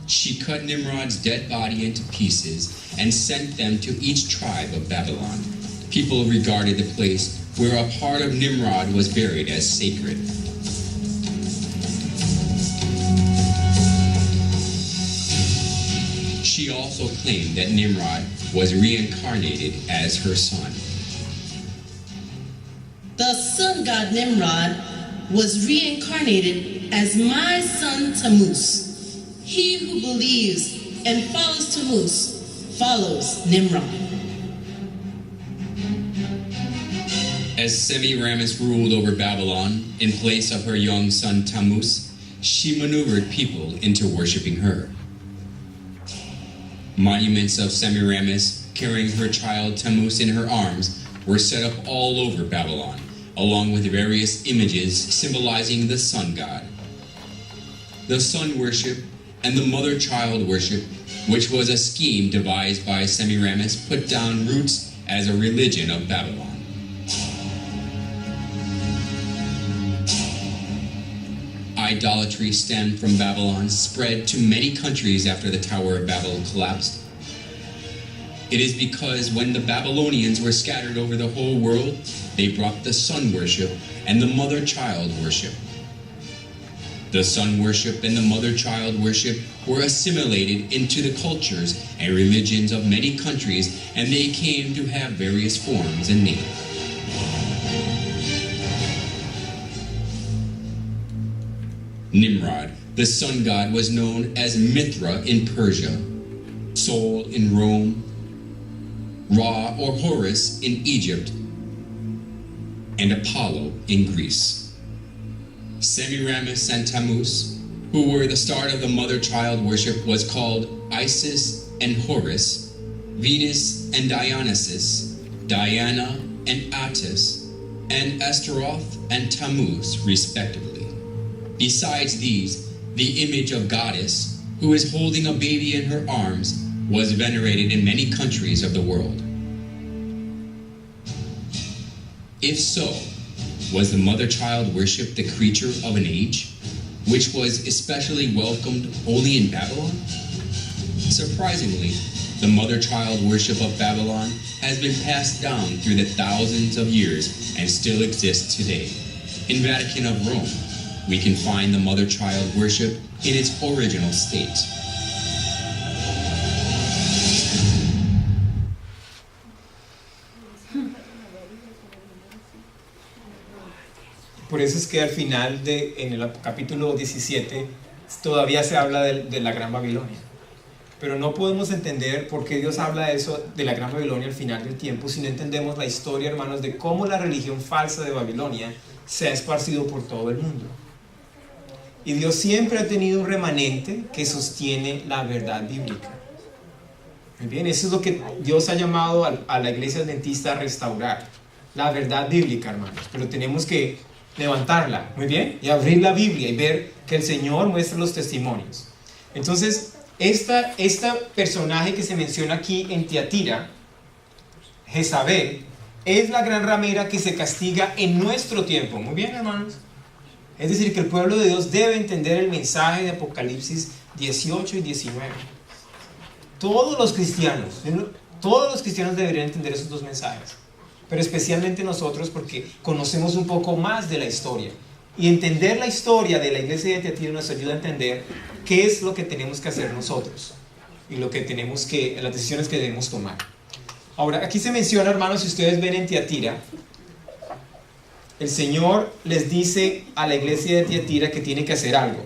She cut Nimrod's dead body into pieces and sent them to each tribe of Babylon. People regarded the place where a part of Nimrod was buried as sacred. She also claimed that Nimrod was reincarnated as her son. The sun god Nimrod was reincarnated as my son Tammuz. He who believes and follows Tammuz follows Nimrod. As Semiramis ruled over Babylon in place of her young son Tammuz, she maneuvered people into worshiping her. Monuments of Semiramis carrying her child Tammuz in her arms were set up all over Babylon, along with various images symbolizing the sun god. The sun worship and the mother-child worship, which was a scheme devised by Semiramis, put down roots as a religion of Babylon. Idolatry stemmed from Babylon, spread to many countries after the Tower of Babel collapsed. It is because when the Babylonians were scattered over the whole world, they brought the sun worship and the mother-child worship. The sun worship and the mother-child worship were assimilated into the cultures and religions of many countries, and they came to have various forms and names. Nimrod, the sun god, was known as Mithra in Persia, Sol in Rome, Ra or Horus in Egypt, and Apollo in Greece. Semiramis and Tammuz, who were the start of the mother-child worship, was called Isis and Horus, Venus and Dionysus, Diana and Attis, and Astaroth and Tammuz, respectively. Besides these, the image of goddess, who is holding a baby in her arms, was venerated in many countries of the world. If so, was the mother-child worship the creature of an age, which was especially welcomed only in Babylon? Surprisingly, the mother-child worship of Babylon has been passed down through the thousands of years and still exists today. In Vatican of Rome, we can find the mother-child worship in its original state. Por eso es que al final, en el capítulo 17, todavía se habla de la Gran Babilonia. Pero no podemos entender por qué Dios habla de eso, de la Gran Babilonia al final del tiempo, si no entendemos la historia, hermanos, de cómo la religión falsa de Babilonia se ha esparcido por todo el mundo. Y Dios siempre ha tenido un remanente que sostiene la verdad bíblica. Muy bien, eso es lo que Dios ha llamado a la iglesia adventista a restaurar. La verdad bíblica, hermanos. Pero tenemos que levantarla, muy bien, y abrir la Biblia y ver que el Señor muestra los testimonios. Entonces, esta personaje que se menciona aquí en Tiatira, Jezabel, es la gran ramera que se castiga en nuestro tiempo. Muy bien, hermanos. Es decir, que el pueblo de Dios debe entender el mensaje de Apocalipsis 18 y 19. Todos los cristianos deberían entender esos dos mensajes. Pero especialmente nosotros, porque conocemos un poco más de la historia. Y entender la historia de la iglesia de Tiatira nos ayuda a entender qué es lo que tenemos que hacer nosotros y las decisiones que debemos tomar. Ahora, aquí se menciona, hermanos, si ustedes ven en Tiatira, el Señor les dice a la iglesia de Tiatira que tiene que hacer algo.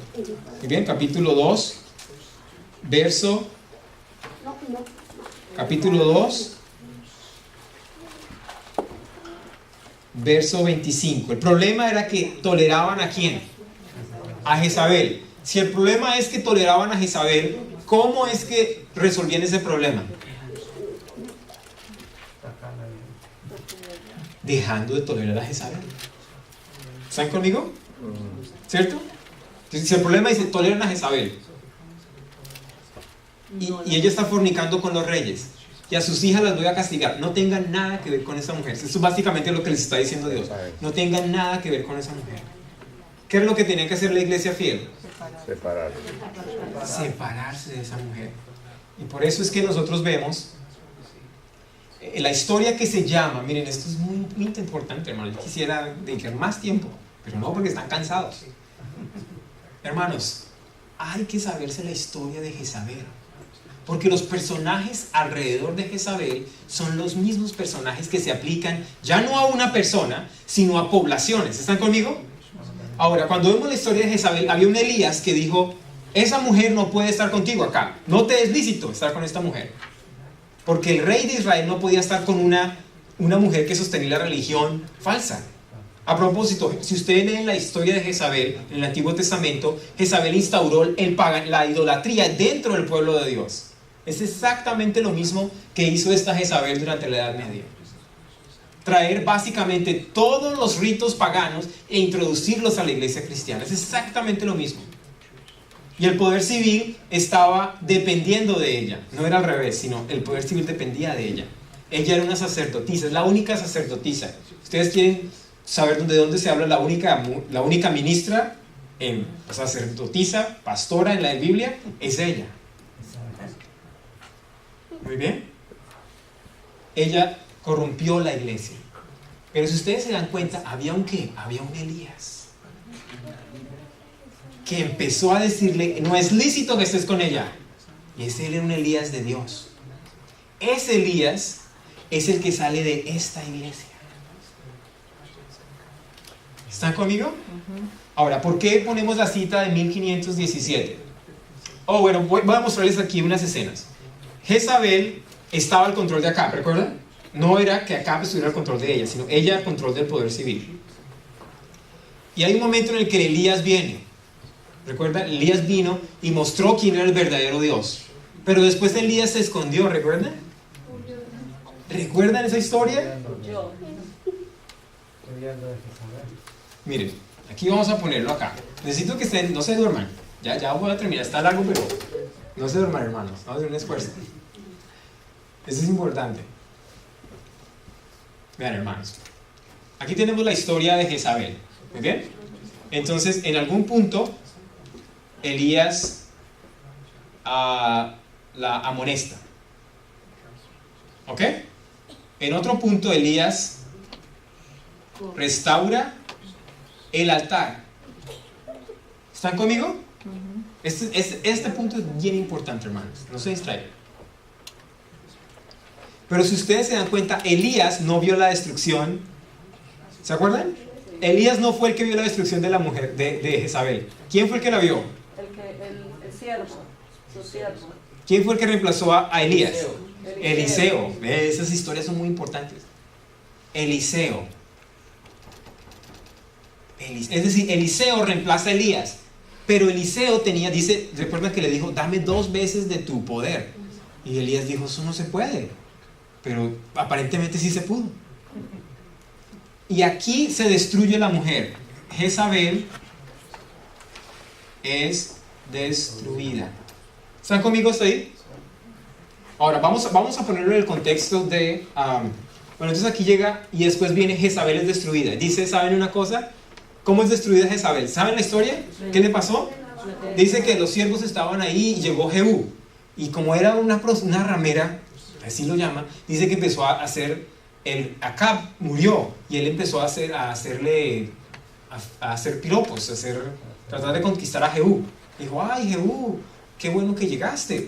Muy bien, capítulo 2, verso 25. El problema era que toleraban ¿a quién? A Jezabel. Si el problema es que toleraban a Jezabel, ¿cómo es que resolvían ese problema? Dejando de tolerar a Jezabel. ¿Están conmigo? ¿Cierto? Si el problema es que toleran a Jezabel y ella está fornicando con los reyes y a sus hijas las voy a castigar, no tengan nada que ver con esa mujer. Eso es básicamente lo que les está diciendo Dios. No tengan nada que ver con esa mujer. ¿Qué es lo que tenía que hacer la iglesia fiel? Separarse De esa mujer. Y por eso es que nosotros vemos la historia que se llama, miren, esto es muy, muy importante, hermanos. Yo quisiera dedicar más tiempo, pero no, porque están cansados. Hermanos, hay que saberse la historia de Jezabel, porque los personajes alrededor de Jezabel son los mismos personajes que se aplican ya no a una persona, sino a poblaciones. ¿Están conmigo? Ahora, cuando vemos la historia de Jezabel, había un Elías que dijo: esa mujer no puede estar contigo acá, no te es lícito estar con esta mujer, porque el rey de Israel no podía estar con una mujer que sostenía la religión falsa. A propósito, si ustedes leen la historia de Jezabel en el Antiguo Testamento, Jezabel instauró la idolatría dentro del pueblo de Dios. Es exactamente lo mismo que hizo esta Jezabel durante la Edad Media. Traer básicamente todos los ritos paganos e introducirlos a la iglesia cristiana. Es exactamente lo mismo. Y el poder civil estaba dependiendo de ella. No era al revés, sino el poder civil dependía de ella. Ella era una sacerdotisa, es la única sacerdotisa. Ustedes quieren saber de dónde se habla la única ministra, sacerdotisa, pastora en la Biblia, es ella. Muy bien. Ella corrompió la iglesia. Pero si ustedes se dan cuenta, había un Elías que empezó a decirle: no es lícito que estés con ella. Y ese era un Elías de Dios. Ese Elías es el que sale de esta iglesia. ¿Están conmigo? Ahora, ¿por qué ponemos la cita de 1517? Bueno, voy a mostrarles aquí unas escenas. Jezabel estaba al control de Acab, ¿recuerdan? No era que Acab estuviera al control de ella, sino ella al control del poder civil. Y hay un momento en el que Elías viene. ¿Recuerdan? Elías vino y mostró quién era el verdadero Dios. Pero después Elías se escondió, ¿recuerdan? ¿Recuerdan esa historia? Miren, aquí vamos a ponerlo acá. Necesito que estén, no se duerman. Ya voy a terminar, está largo, pero no se duerman, hermanos. Vamos a hacer un esfuerzo. Eso es importante. Vean, hermanos. Aquí tenemos la historia de Jezabel. ¿Muy bien? Entonces, en algún punto, Elías la amonesta. ¿Ok? En otro punto, Elías restaura el altar. ¿Están conmigo? Este punto es bien importante, hermanos. No se distraigan. Pero si ustedes se dan cuenta, Elías no vio la destrucción. ¿Se acuerdan? Elías no fue el que vio la destrucción de la mujer, de Jezabel. ¿Quién fue el que la vio? El siervo, su siervo. ¿Quién fue el que reemplazó a Elías? Eliseo. Esas historias son muy importantes. Eliseo. Es decir, Eliseo reemplaza a Elías. Pero Eliseo recuerda que le dijo: dame 2 veces de tu poder. Y Elías dijo: eso no se puede. Pero aparentemente sí se pudo. Y aquí se destruye la mujer. Jezabel es destruida. ¿Están conmigo hasta ahí? Ahora vamos a ponerlo en el contexto de... bueno, entonces aquí llega y después viene: Jezabel es destruida. Dice, ¿saben una cosa? ¿Cómo es destruida Jezabel? ¿Saben la historia? ¿Qué le pasó? Dice que los siervos estaban ahí y llegó Jehú. Y como era una ramera, así lo llama, dice que empezó a hacer... Acab murió y él empezó a hacer piropos, tratar de conquistar a Jehú. Dijo: ay, Jehú, qué bueno que llegaste.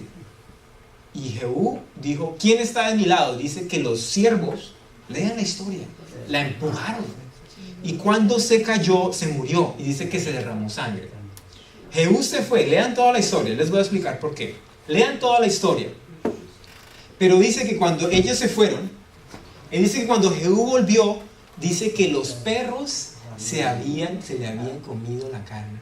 Y Jehú dijo: ¿quién está de mi lado? Dice que los siervos, lean la historia, la empujaron. Y cuando se cayó, se murió. Y dice que se derramó sangre. Jehú se fue. Lean toda la historia. Les voy a explicar por qué. Lean toda la historia. Pero dice que cuando ellos se fueron, él dice que cuando Jehú volvió, dice que los perros se le habían comido la carne.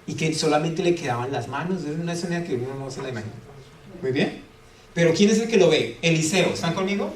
Y que solamente le quedaban las manos. Es una escena que uno no se la imagina. Muy bien. Pero ¿quién es el que lo ve? Eliseo. ¿Están conmigo?